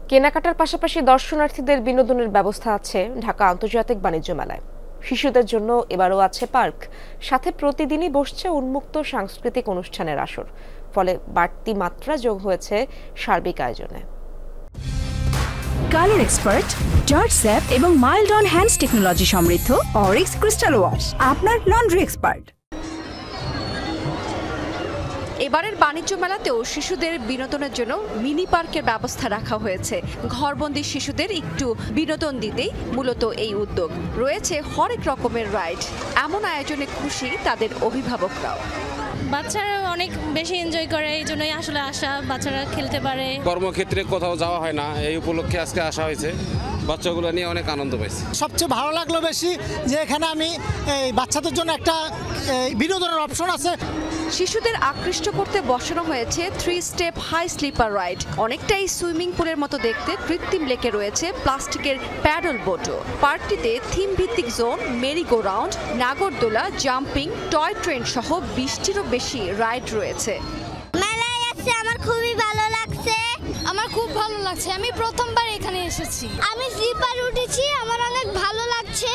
কেনাকাটার পাশাপাশি দর্শনার্থীদের বিনোদনের ব্যবস্থা আছে ঢাকা আন্তর্জাতিক বাণিজ্য মেলায়। শিশুদের জন্য এবারও আছে পার্ক, সাথে প্রতিদিনই বসছে উন্মুক্ত সাংস্কৃতিক অনুষ্ঠানের আসর। ফলে বাড়তি মাত্রা যোগ হয়েছে সার্বিক আয়োজনে। কালার এক্সপার্ট, জর্জ স্যাপ এবং মাইল্ড অন হ্যান্ডস টেকনোলজি সমৃদ্ধ অরিক্স ক্রিস্টাল ওয়াশ আপনার লন্ড্রি এক্সপার্ট। এবারের বাণিজ্য মেলাতেও শিশুদের বিনোদনের জন্য মিনি পার্কের ব্যবস্থা রাখা হয়েছে। ঘরবন্দি শিশুদের একটু বিনোদন দিতেই মূলত এই উদ্যোগ। রয়েছে হরেক রকমের রাইড। এমন আয়োজনে খুশি তাদের অভিভাবকরাও। বাচ্চারা অনেক বেশি এনজয় করে, এই জন্যই আসলে আসা, বাচ্চারা খেলতে পারে। কর্মক্ষেত্রে কোথাও যাওয়া হয় না, এই উপলক্ষে আজকে আসা হয়েছে। বাচ্চাগুলো নিয়ে অনেক আনন্দ পাইছি। সবচেয়ে ভালো লাগলো বেশি যে এখানে আমি বাচ্চাদের জন্য একটা বিনোদনের অপশন আছে। শিশুদের আকৃষ্ট করতে বসানো হয়েছে 3 স্টেপ হাই স্লিপার রাইড। অনেকটাই সুইমিং পুলের মতো দেখতে কৃত্রিম লেকে রয়েছে প্লাস্টিকের প্যাডল বোটও। পার্কটিতে থিম ভিত্তিক জোন, মেরি গো রাউন্ড, নাগরদোলা, জাম্পিং, টয় ট্রেন সহ 20টিরও বেশি রাইড রয়েছে। মেলায় আসছে আমার খুবই ভালো লাগছে। আমার খুব ভালো লাগছে, আমি প্রথমবার এখানে এসেছি। আমি স্লিপার উঠেছি, আমার অনেক ভালো লাগছে।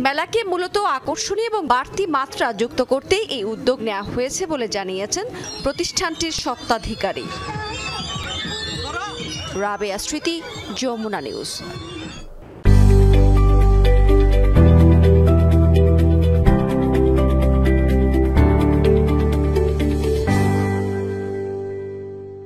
মেলাকে মূলত আকর্ষণীয় এবং বাড়তি মাত্রা যুক্ত করতেই এই উদ্যোগ নেওয়া হয়েছে বলে জানিয়েছেন প্রতিষ্ঠানটির স্বত্বাধিকারী। রাবেয়া স্মৃতি, যমুনা নিউজ।